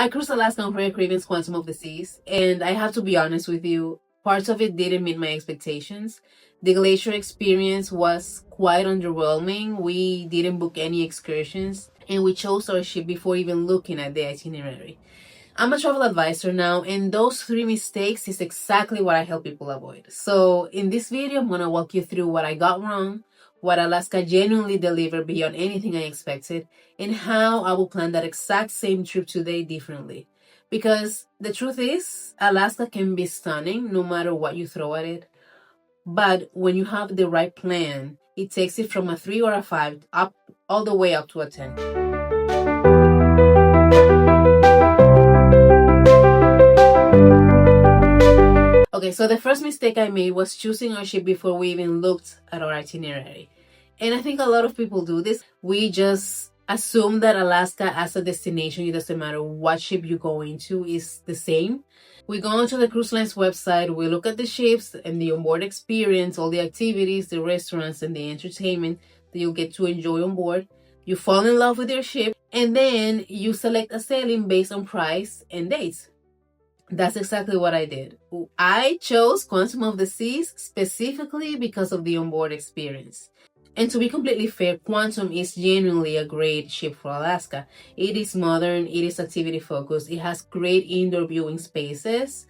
I cruised Alaska on Prayer Cravings Quantum of the Seas, and I have to be honest with you, parts of it didn't meet my expectations. The glacier experience was quite underwhelming. We didn't book any excursions, and we chose our ship before even looking at the itinerary. I'm a travel advisor now, and those three mistakes is exactly what I help people avoid. So in this video, I'm gonna walk you through what I got wrong, what Alaska genuinely delivered beyond anything I expected, and how I will plan that exact same trip today differently. Because the truth is, Alaska can be stunning no matter what you throw at it. But when you have the right plan, it takes it from a 3 or a 5 up all the way up to a 10. Okay, so the first mistake I made was choosing our ship before we even looked at our itinerary. And I think a lot of people do this. We just assume that Alaska as a destination, it doesn't matter what ship you go into, is the same. We go onto the cruise line's website, we look at the ships and the onboard experience, all the activities, the restaurants, and the entertainment that you'll get to enjoy on board. You fall in love with your ship, and then you select a sailing based on price and dates. That's exactly what I did. I chose Quantum of the Seas specifically because of the onboard experience. And to be completely fair, Quantum is genuinely a great ship for Alaska. It is modern, it is activity focused, it has great indoor viewing spaces,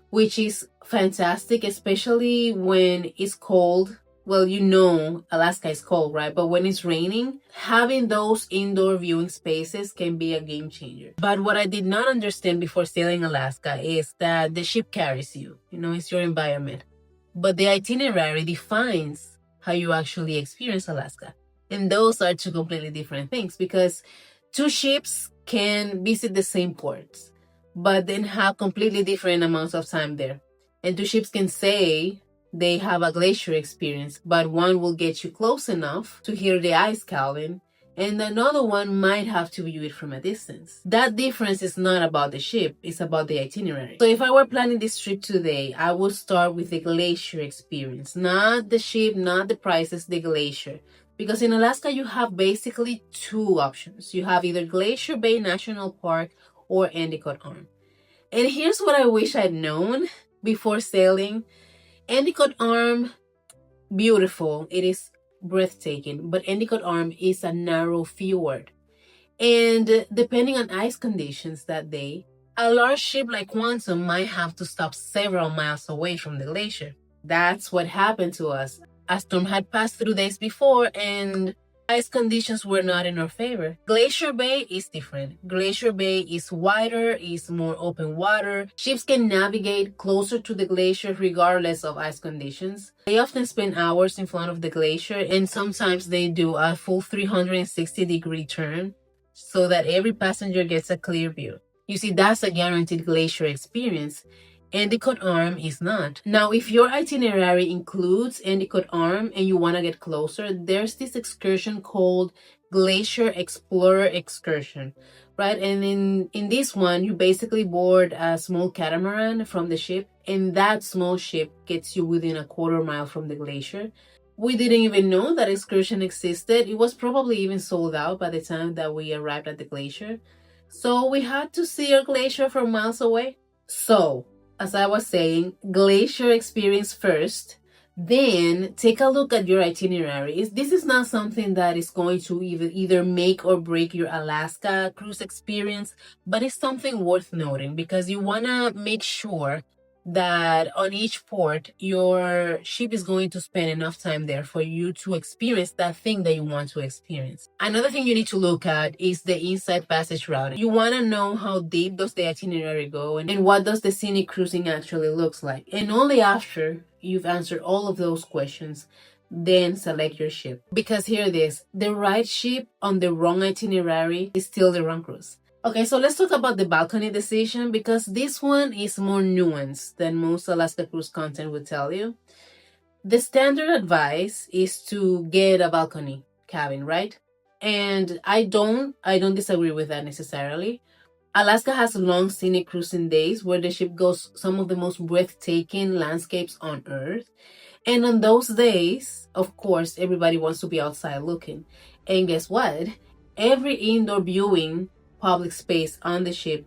which is fantastic, especially when it's cold. Well, you know, Alaska is cold, right? But when it's raining, having those indoor viewing spaces can be a game changer. But what I did not understand before sailing Alaska is that the ship carries you. You know, it's your environment. But the itinerary defines how you actually experience Alaska. And those are two completely different things, because two ships can visit the same ports, but then have completely different amounts of time there. And two ships can say they have a glacier experience, but one will get you close enough to hear the ice calving, and another one might have to view it from a distance. That difference is not about the ship, it's about the itinerary. So if I were planning this trip today, I would start with the glacier experience, not the ship, not the prices, the glacier. Because in Alaska, you have basically two options. You have either Glacier Bay National Park or Endicott Arm. And here's what I wish I'd known before sailing. Endicott Arm, beautiful. It is breathtaking. But Endicott Arm is a narrow fjord. And depending on ice conditions that day, a large ship like Quantum might have to stop several miles away from the glacier. That's what happened to us. A storm had passed through days before, and ice conditions were not in our favor. Glacier Bay is different. Glacier Bay is wider, is more open water. Ships can navigate closer to the glacier regardless of ice conditions. They often spend hours in front of the glacier, and sometimes they do a full 360-degree turn so that every passenger gets a clear view. You see, that's a guaranteed glacier experience. Endicott Arm is not. Now, if your itinerary includes Endicott Arm and you want to get closer, there's this excursion called Glacier Explorer Excursion, right? And in this one, you basically board a small catamaran from the ship, and that small ship gets you within a quarter mile from the glacier. We didn't even know that excursion existed. It was probably even sold out by the time that we arrived at the glacier. So we had to see our glacier from miles away. So, as I was saying, glacier experience first, then take a look at your itinerary. This is not something that is going to either make or break your Alaska cruise experience, but it's something worth noting because you want to make sure that on each port, your ship is going to spend enough time there for you to experience that thing that you want to experience. Another thing you need to look at is the inside passage route. You want to know how deep does the itinerary go and what does the scenic cruising actually looks like. And only after you've answered all of those questions, then select your ship. Because here it is, the right ship on the wrong itinerary is still the wrong cruise. Okay, so let's talk about the balcony decision because this one is more nuanced than most Alaska cruise content would tell you. The standard advice is to get a balcony cabin, right? And I don't disagree with that necessarily. Alaska has long scenic cruising days where the ship goes some of the most breathtaking landscapes on Earth. And on those days, of course, everybody wants to be outside looking. And guess what? Every indoor viewing public space on the ship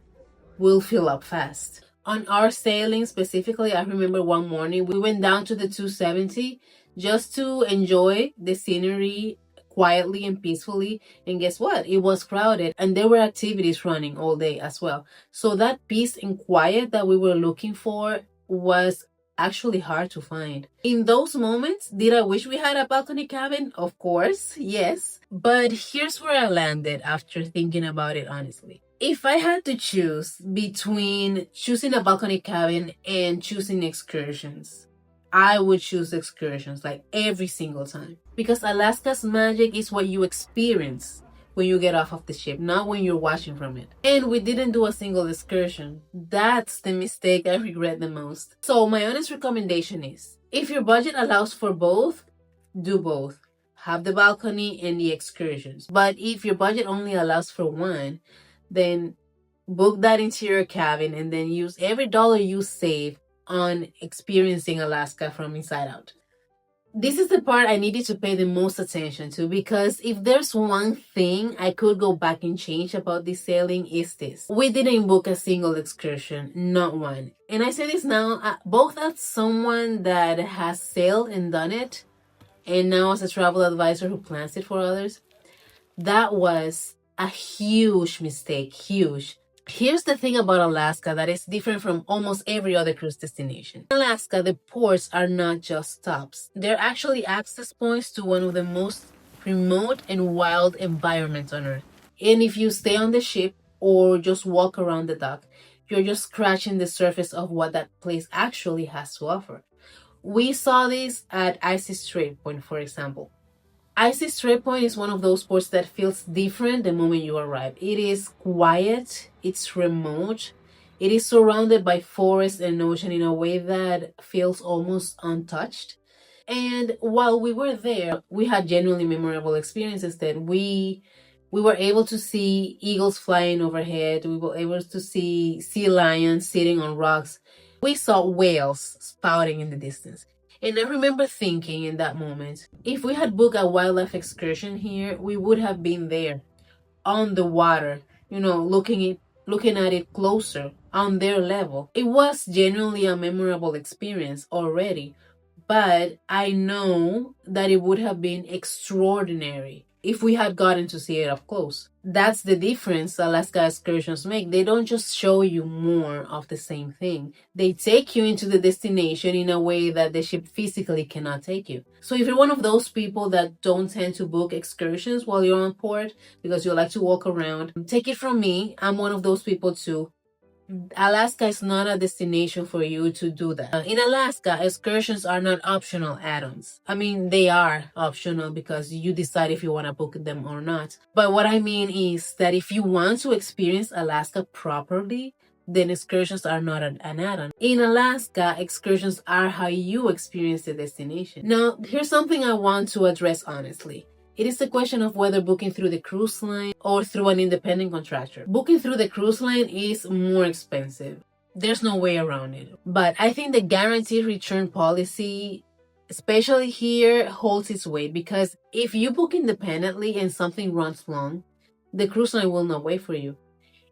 will fill up fast. On our sailing specifically, I remember one morning we went down to the 270 just to enjoy the scenery quietly and peacefully. And guess what? It was crowded and there were activities running all day as well. So that peace and quiet that we were looking for was actually hard to find. In those moments, did I wish we had a balcony cabin? Of course, yes. But here's where I landed after thinking about it honestly. If I had to choose between choosing a balcony cabin and choosing excursions, I would choose excursions like every single time. Because Alaska's magic is what you experience when you get off of the ship, not when you're watching from it. And we didn't do a single excursion. That's the mistake I regret the most. So my honest recommendation is, if your budget allows for both, do both. Have the balcony and the excursions. But if your budget only allows for one, then book that interior cabin and then use every dollar you save on experiencing Alaska from inside out. This is the part I needed to pay the most attention to, because if there's one thing I could go back and change about this sailing, is this. We didn't book a single excursion, not one. And I say this now, both as someone that has sailed and done it, and now as a travel advisor who plans it for others. That was a huge mistake, huge. Here's the thing about Alaska that is different from almost every other cruise destination. In Alaska, the ports are not just stops. They're actually access points to one of the most remote and wild environments on Earth. And if you stay on the ship or just walk around the dock, you're just scratching the surface of what that place actually has to offer. We saw this at Icy Strait Point, for example. Icy Strait Point is one of those ports that feels different the moment you arrive. It is quiet, it's remote, it is surrounded by forest and ocean in a way that feels almost untouched. And while we were there, we had genuinely memorable experiences that we were able to see eagles flying overhead, we were able to see sea lions sitting on rocks. We saw whales spouting in the distance. And I remember thinking in that moment, if we had booked a wildlife excursion here, we would have been there on the water, looking at it closer on their level. It was genuinely a memorable experience already, but I know that it would have been extraordinary if we had gotten to see it up close. That's the difference Alaska excursions make. They don't just show you more of the same thing. They take you into the destination in a way that the ship physically cannot take you. So if you're one of those people that don't tend to book excursions while you're on port because you like to walk around, take it from me, I'm one of those people too. Alaska is not a destination for you to do that. In Alaska, excursions are not optional add-ons. I mean, they are optional because you decide if you want to book them or not. But what I mean is that if you want to experience Alaska properly, then excursions are not an add-on. In Alaska, excursions are how you experience the destination. Now, here's something I want to address honestly. It is a question of whether booking through the cruise line or through an independent contractor. Booking through the cruise line is more expensive. There's no way around it. But I think the guaranteed return policy, especially here, holds its weight, because if you book independently and something runs long, the cruise line will not wait for you.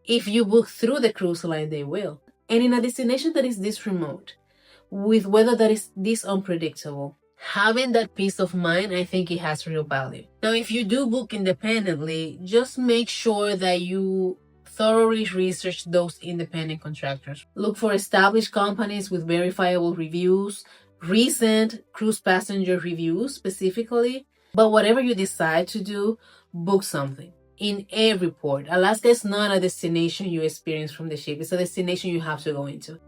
If you book through the cruise line, they will. And in a destination that is this remote, with weather that is this unpredictable, having that peace of mind, I think it has real value. Now, if you do book independently, just make sure that you thoroughly research those independent contractors. Look for established companies with verifiable reviews, recent cruise passenger reviews specifically. But whatever you decide to do, book something. In every port. Alaska is not a destination you experience from the ship. It's a destination you have to go into.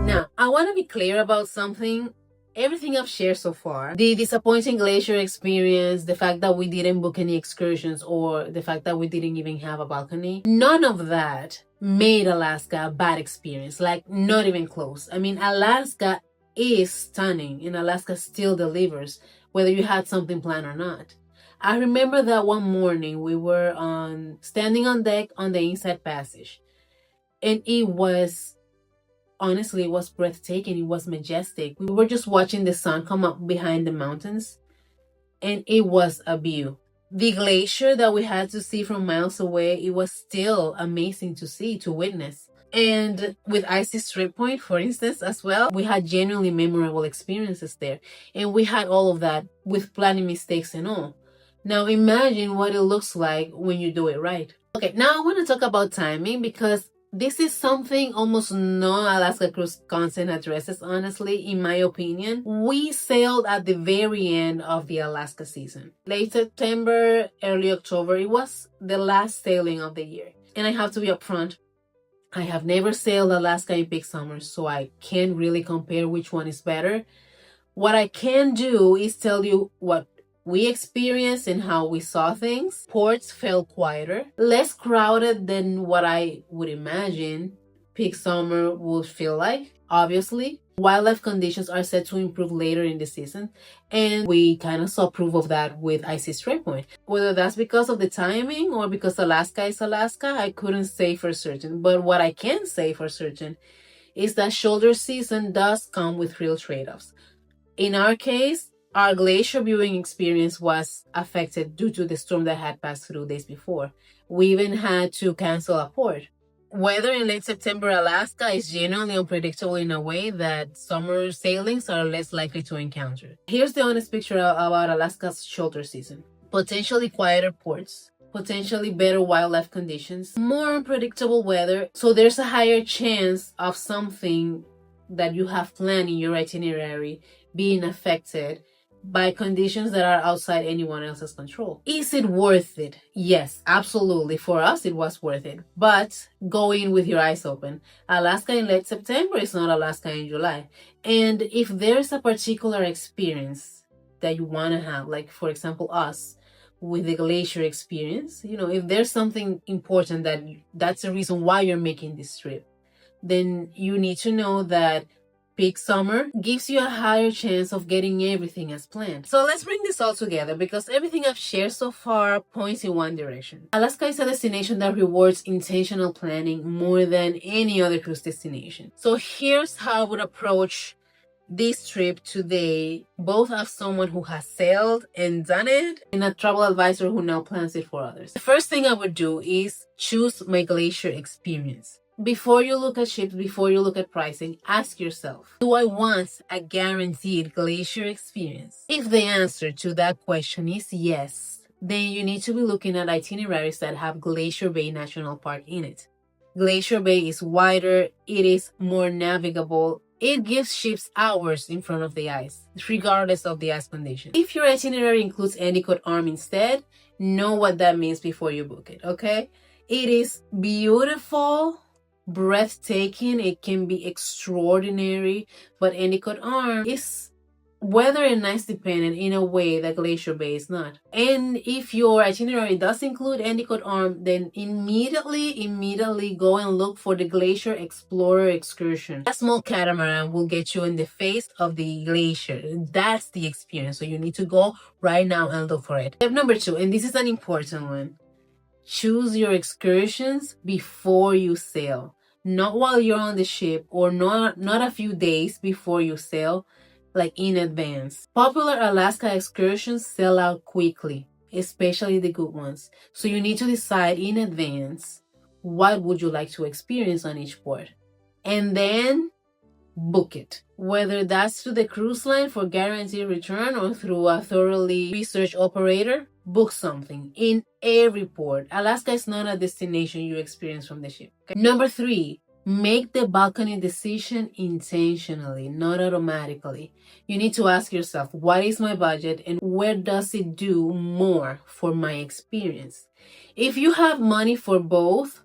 Now, I want to be clear about something. Everything I've shared so far, the disappointing glacier experience, the fact that we didn't book any excursions, or the fact that we didn't even have a balcony, none of that made Alaska a bad experience, like not even close. I mean, Alaska is stunning and Alaska still delivers, whether you had something planned or not. I remember that one morning we were standing on deck on the inside passage, and it was breathtaking. It was majestic. We were just watching the sun come up behind the mountains, and it was a view. The glacier that we had to see from miles away, it was still amazing to see, to witness. And with Icy Strip Point, for instance, as well, we had genuinely memorable experiences there. And we had all of that with planning mistakes and all. Now imagine what it looks like when you do it right. Okay, now I want to talk about timing, because this is something almost no Alaska Cruise content addresses, honestly, in my opinion. We sailed at the very end of the Alaska season. Late September, early October, it was the last sailing of the year. And I have to be upfront, I have never sailed Alaska in peak summer, so I can't really compare which one is better. What I can do is tell you what we experienced and how we saw things. Ports felt quieter, less crowded than what I would imagine peak summer would feel like, obviously. Wildlife conditions are set to improve later in the season, and we kind of saw proof of that with Icy Strait Point. Whether that's because of the timing or because Alaska is Alaska, I couldn't say for certain. But what I can say for certain is that shoulder season does come with real trade-offs. In our case, our glacier viewing experience was affected due to the storm that had passed through days before. We even had to cancel a port. Weather in late September Alaska is genuinely unpredictable in a way that summer sailings are less likely to encounter. Here's the honest picture about Alaska's shoulder season. Potentially quieter ports, potentially better wildlife conditions, more unpredictable weather, so there's a higher chance of something that you have planned in your itinerary being affected by conditions that are outside anyone else's control. Is it worth it? Yes, absolutely. For us, it was worth it. But go in with your eyes open. Alaska in late September is not Alaska in July. And if there's a particular experience that you want to have, like for example, us with the glacier experience, if there's something important that's the reason why you're making this trip, then you need to know that peak summer gives you a higher chance of getting everything as planned. So let's bring this all together, because everything I've shared so far points in one direction. Alaska is a destination that rewards intentional planning more than any other cruise destination. So here's how I would approach this trip today, both as someone who has sailed and done it, and a travel advisor who now plans it for others. The first thing I would do is choose my glacier experience. Before you look at ships, before you look at pricing, ask yourself, do I want a guaranteed glacier experience? If the answer to that question is yes, then you need to be looking at itineraries that have Glacier Bay National Park in it. Glacier Bay is wider, it is more navigable, it gives ships hours in front of the ice, regardless of the ice condition. If your itinerary includes Endicott Arm instead, know what that means before you book it, okay? It is beautiful, breathtaking, it can be extraordinary, but Endicott Arm is weather and ice dependent in a way that Glacier Bay is not. And if your itinerary does include Endicott Arm, then immediately go and look for the Glacier Explorer excursion. A small catamaran will get you in the face of the glacier. That's the experience, so you need to go right now and look for it. Step number 2, and this is an important one. Choose your excursions before you sail, not while you're on the ship, or not a few days before you sail, like in advance. Popular Alaska excursions sell out quickly, especially the good ones. So you need to decide in advance what would you like to experience on each port, and then book it. Whether that's through the cruise line for guaranteed return or through a thoroughly researched operator, book something in every port. Alaska is not a destination you experience from the ship. Okay? Number 3, make the balcony decision intentionally, not automatically. You need to ask yourself, what is my budget and where does it do more for my experience? If you have money for both,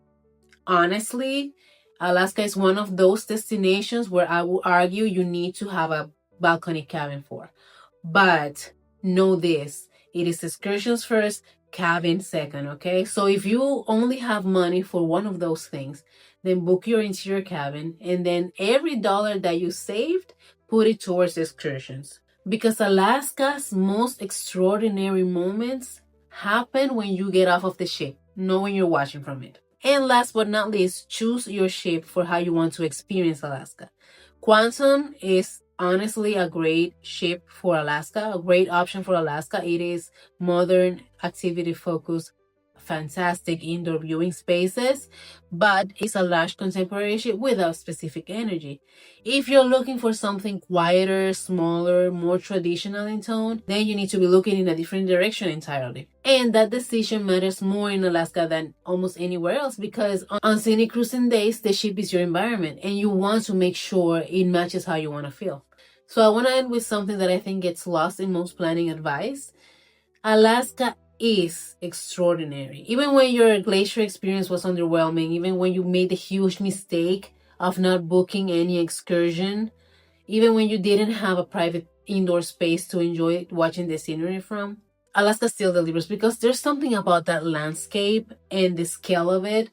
honestly, Alaska is one of those destinations where I will argue you need to have a balcony cabin for. But know this, it is excursions first, cabin second, okay? So if you only have money for one of those things, then book your interior cabin, and then every dollar that you saved, put it towards excursions. Because Alaska's most extraordinary moments happen when you get off of the ship, not when you're watching from it. And last but not least, choose your ship for how you want to experience Alaska. Quantum is honestly a great ship for Alaska, a great option for Alaska. It is modern, activity focused, fantastic indoor viewing spaces, but it's a large contemporary ship without specific energy. If you're looking for something quieter, smaller, more traditional in tone, then you need to be looking in a different direction entirely. And that decision matters more in Alaska than almost anywhere else, because on scenic cruising days, the ship is your environment and you want to make sure it matches how you want to feel. So I want to end with something that I think gets lost in most planning advice. Alaska is extraordinary. Even when your glacier experience was underwhelming, even when you made the huge mistake of not booking any excursion, even when you didn't have a private indoor space to enjoy watching the scenery from, Alaska still delivers, because there's something about that landscape and the scale of it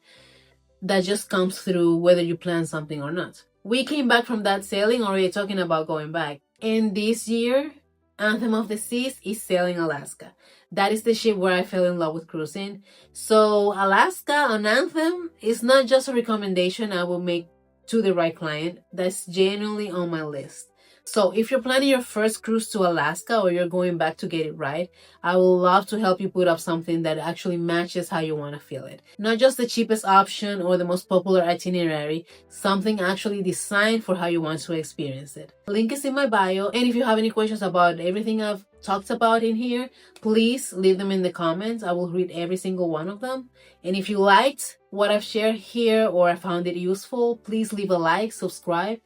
that just comes through whether you plan something or not. We came back from that sailing already talking about going back. And this year, Anthem of the Seas is sailing Alaska. That is the ship where I fell in love with cruising. So Alaska on Anthem is not just a recommendation I will make to the right client. That's genuinely on my list. So if you're planning your first cruise to Alaska, or you're going back to get it right, I would love to help you put up something that actually matches how you want to feel it. Not just the cheapest option or the most popular itinerary, something actually designed for how you want to experience it. Link is in my bio, and if you have any questions about everything I've talked about in here, please leave them in the comments. I will read every single one of them. And if you liked what I've shared here or I found it useful, please leave a like, subscribe,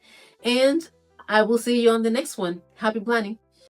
and I will see you on the next one. Happy planning.